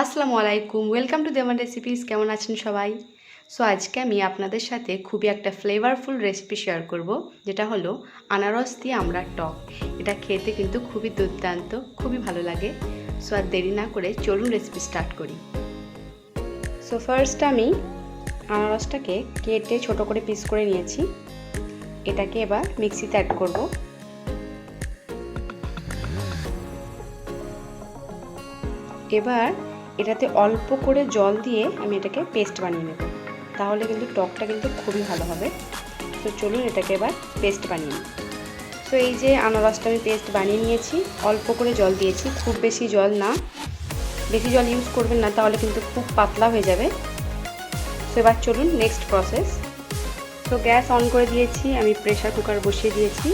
আসসালামু আলাইকুম, welcome to Dewan recipes. কেমন আছেন সবাই? সো আজকে আমি আপনাদের সাথে খুবই একটা ফ্লেভারফুল রেসিপি শেয়ার করব, যেটা হলো আনারস দিয়ে আমরার টক। এটা খেতে কিন্তু খুবই দুর্দান্ত, খুবই ভালো লাগে। সো আর দেরি না করে চলুন রেসিপি স্টার্ট করি। সো ফার্স্ট আমি আনারসটাকে কেটে ছোট করে পিস করে নিয়েছি। এটাকে এবার মিক্সিতে অ্যাড করব। এবার এটাতে অল্প করে জল দিয়ে আমি এটাকে পেস্ট বানিয়ে নেব, তাহলে কিন্তু টকটা কিন্তু খুবই ভালো হবে। তো চলুন এটাকে এবার পেস্ট বানিয়ে নিই। তো এই যে আনারসটা আমি পেস্ট বানিয়ে নিয়েছি, অল্প করে জল দিয়েছি, খুব বেশি জল না, বেশি জল ইউজ করবেন না, তাহলে কিন্তু খুব পাতলা হয়ে যাবে। তো এবার চলুন নেক্সট প্রসেস। তো গ্যাস অন করে দিয়েছি, আমি প্রেসার কুকার বসিয়ে দিয়েছি।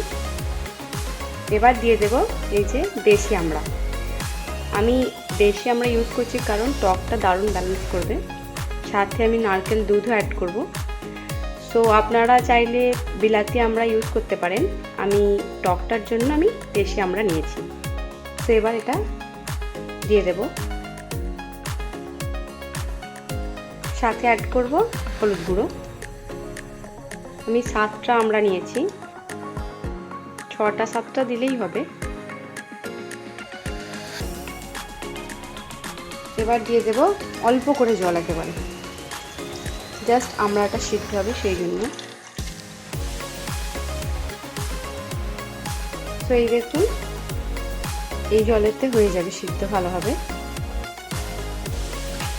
এবার দিয়ে দেব এই যে দেশি আমড়া। আমি দেশি আমড়া ইউজ করছি কারণ টকটা দারুণ ব্যালেন্স করবে। সাথে আমি নারকেল দুধও অ্যাড করব। সো আপনারা চাইলে বিলাতি আমড়া ইউজ করতে পারেন, আমি টকটার জন্য আমি দেশি আমড়া নিয়েছি। তো এবার এটা দিয়ে দেব, সাথে অ্যাড করব হলুদ গুঁড়ো। আমি 7টা আমড়া নিয়েছি, 6টা-7টা দিলেই হবে। এবার দিয়ে দেব অল্প করে জল, একেবারে জাস্ট আমড়াটা সিদ্ধ হবে সেই জন্য। তো এই দেখুন, এই জলেতে হয়ে যাবে সিদ্ধ ভালো হবে।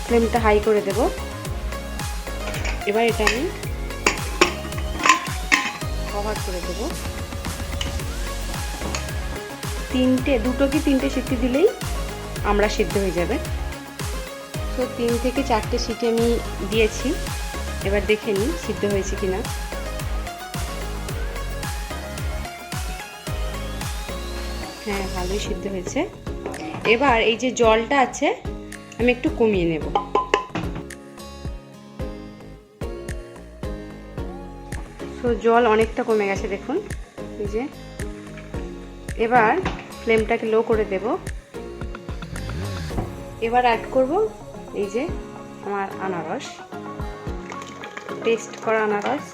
ফ্লেমটা হাই করে দেব। এবার এটা আমি কভার করে দেব। 2 কি 3টে সিটি দিলেই আমড়া সিদ্ধ হয়ে যাবে। তো 3 থেকে 4টে সিটি আমি দিয়েছি। এবার দেখে নিই সিদ্ধ হয়েছে কিনা। হ্যাঁ, ভালোই সিদ্ধ হয়েছে। এবার এই যে জলটা আছে আমি একটু কমিয়ে নেব। তো জল অনেকটা কমে গেছে দেখুন, এই যে। এবার ফ্লেমটাকে লো করে দেব। এবার অ্যাড করব এই যে আমার আনারস, পেস্ট করা আনারস।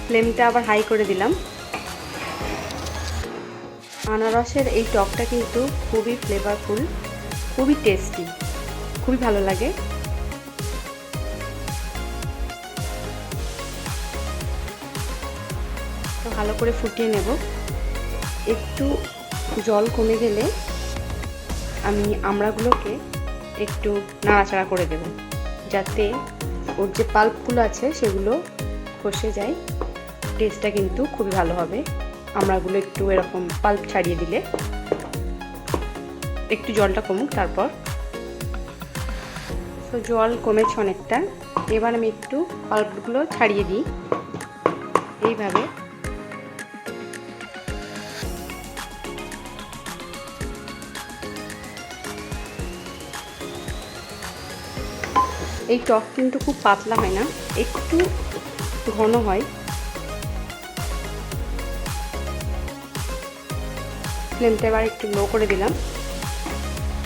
ফ্লেমটা আবার হাই করে দিলাম। আনারসের এই টকটা কিন্তু খুবই ফ্লেভারফুল, খুবই টেস্টি, খুবই ভালো লাগে। তো ভালো করে ফুটিয়ে নেব। একটু জল কমে গেলে আমি আমড়াগুলোকে একটু নাড়াচাড়া করে দেব, যাতে ওর যে পাল্পগুলো আছে সেগুলো খসে যায়। টেস্টটা কিন্তু খুবই ভালো হবে আমড়াগুলো একটু এরকম পাল্প ছাড়িয়ে দিলে। একটু জলটা কমুক তারপর। তো জল কমেছে অনেকটা। এবার আমি একটু পাল্পগুলো ছাড়িয়ে দিই এইভাবে। এই টক কিন্তু খুব পাতলা হয় না, একটু ঘন হয়। ফ্লেমটা এবার একটু লো করে দিলাম।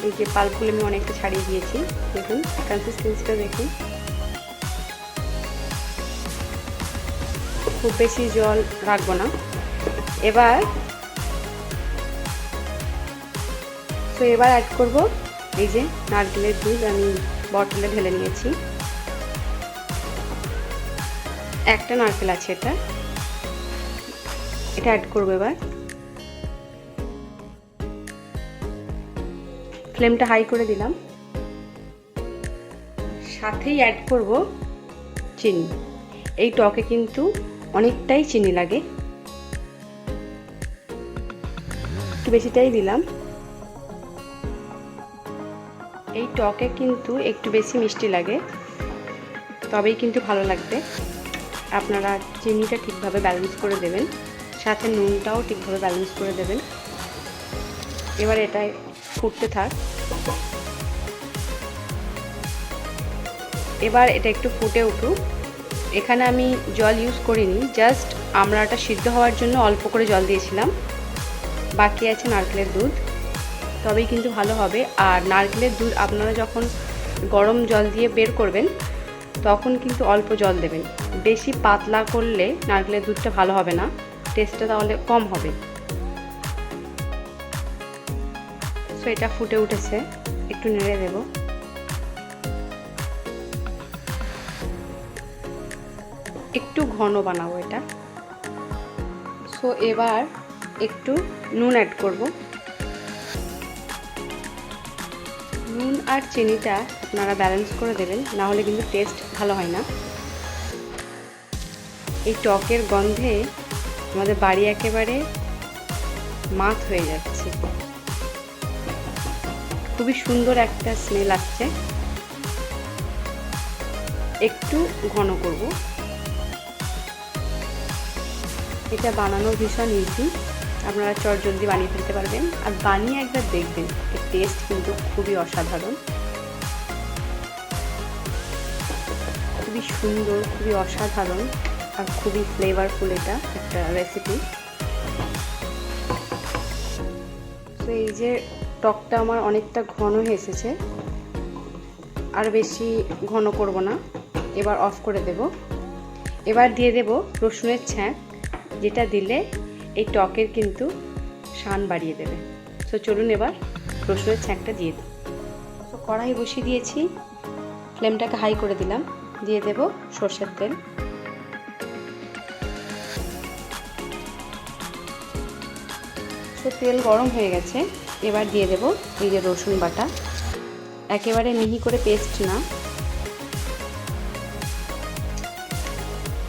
এই যে পাল্পগুলো আমি অনেকটা ছাড়িয়ে দিয়েছি, দেখুন কনসিস্টেন্সিটা দেখুন। খুব বেশি জল রাখবো না। এবার অ্যাড করব এই যে নারকেলের দুধ, আমি বটলে ঢেলে নিয়েছি। একটা নারকেল আছে, এটা অ্যাড করবো। এবার ফ্লেমটা হাই করে দিলাম। সাথেই অ্যাড করব চিনি। এই টকে কিন্তু অনেকটাই চিনি লাগে, একটু বেশিটাই দিলাম। এই টকে কিন্তু একটু বেশি মিষ্টি লাগে, তবেই কিন্তু ভালো লাগবে। আপনারা চিনিটা ঠিকভাবে ব্যালেন্স করে দেবেন, সাথে নুনটাও ঠিকভাবে ব্যালেন্স করে দেবেন। এবার এটা ফুটতে থাক। এবার এটা একটু ফুটে উঠুক। এখানে আমি জল ইউজ করিনি, জাস্ট আমড়াটা সিদ্ধ হওয়ার জন্য অল্প করে জল দিয়েছিলাম। বাকি আছে নারকেলের দুধ, তবেই কিন্তু ভালো হবে। আর নারকেলের দুধ আপনারা যখন গরম জল দিয়ে বের করবেন তখন কিন্তু অল্প জল দেবেন। বেশি পাতলা করলে নারকেলের দুধটা ভালো হবে না, টেস্টটা তাহলে কম হবে। সো এটা ফুটে উঠেছে, একটু নেড়ে দেব। একটু ঘন বানাবো এটা। সো এবার একটু নুন অ্যাড করব। নুন আর চিনিটা আপনারা ব্যালেন্স করে দেবেন, না হলে কিন্তু টেস্ট ভালো হয় না। এই টকের গন্ধে আমাদের বাড়ি একেবারে মাত হয়ে যাচ্ছে, খুবই সুন্দর একটা স্মেল আসছে। একটু ঘন করব। এটা বানানো ভীষণ ইজি, আপনারা চটজলদি বানিয়ে ফেলতে পারবেন। আর বানিয়ে একবার দেখবেন, এর টেস্ট কিন্তু খুবই অসাধারণ, খুবই সুন্দর, খুবই অসাধারণ আর খুবই ফ্লেভারফুল এটা একটা রেসিপি। তো এই যে টকটা আমার অনেকটা ঘন হয়ে এসেছে, আর বেশি ঘন করব না। এবার অফ করে দেব। এবার দিয়ে দেব রসুনের ছ্যাঁক, যেটা দিলে এই টকের কিন্তু শান বাড়িয়ে দেবে। তো চলুন এবার রসুনের ছ্যাঁকটা দিয়ে দিই। তো কড়াই বসিয়ে দিয়েছি, ফ্লেমটাকে হাই করে দিলাম। দিয়ে দেব সরষের তেল। তো তেল গরম হয়ে গেছে, এবার দিয়ে দেব এই যে রসুন বাটা, একেবারে মিহি করে পেস্ট না,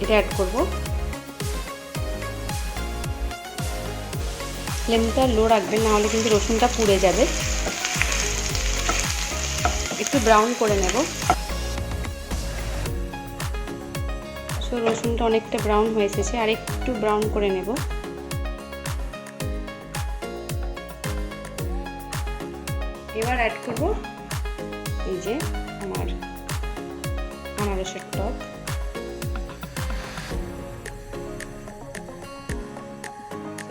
এটা অ্যাড করব। ফ্লেমটা লো রাখবেন, না হলে কিন্তু রসুনটা পুড়ে যাবে। একটু ব্রাউন করে নেব। সো রসুনটা অনেকটা ব্রাউন হয়ে এসেছে, আর একটু ব্রাউন করে নেব। এবার অ্যাড করব এই যে আমার আনারসের টক।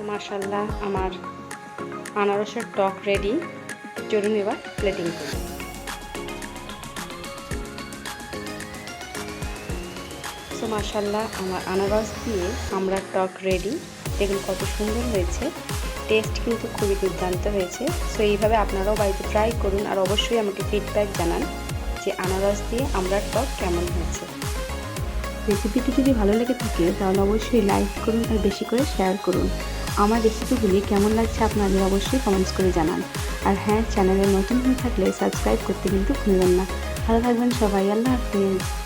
মাশাআল্লাহ, আমার আনারসের টক রেডি। চলুন এবার প্লেটিং করি। তো মাশাআল্লাহ, আমার আনারস দিয়ে আমরা টক রেডি। দেখুন কত সুন্দর হয়েছে, টেস্ট কিন্তু খুবই দুর্দান্ত হয়েছে। সো এইভাবে আপনারাও বাড়িতে ট্রাই করুন, আর অবশ্যই আমাকে ফিডব্যাক জানান যে আনারস দিয়ে আমরা টক কেমন হয়েছে। রেসিপিটি যদি ভালো লেগে থাকে তাহলে অবশ্যই লাইক করুন আর বেশি করে শেয়ার করুন। আমার রেসিপিগুলি কেমন লাগছে আপনাদের অবশ্যই কমেন্টস করে জানান। আর হ্যাঁ, চ্যানেলে নতুন হয়ে থাকলে সাবস্ক্রাইব করতে কিন্তু ভুলবেন না। ভালো থাকবেন সবাই, আল্লাহ হাফেজ।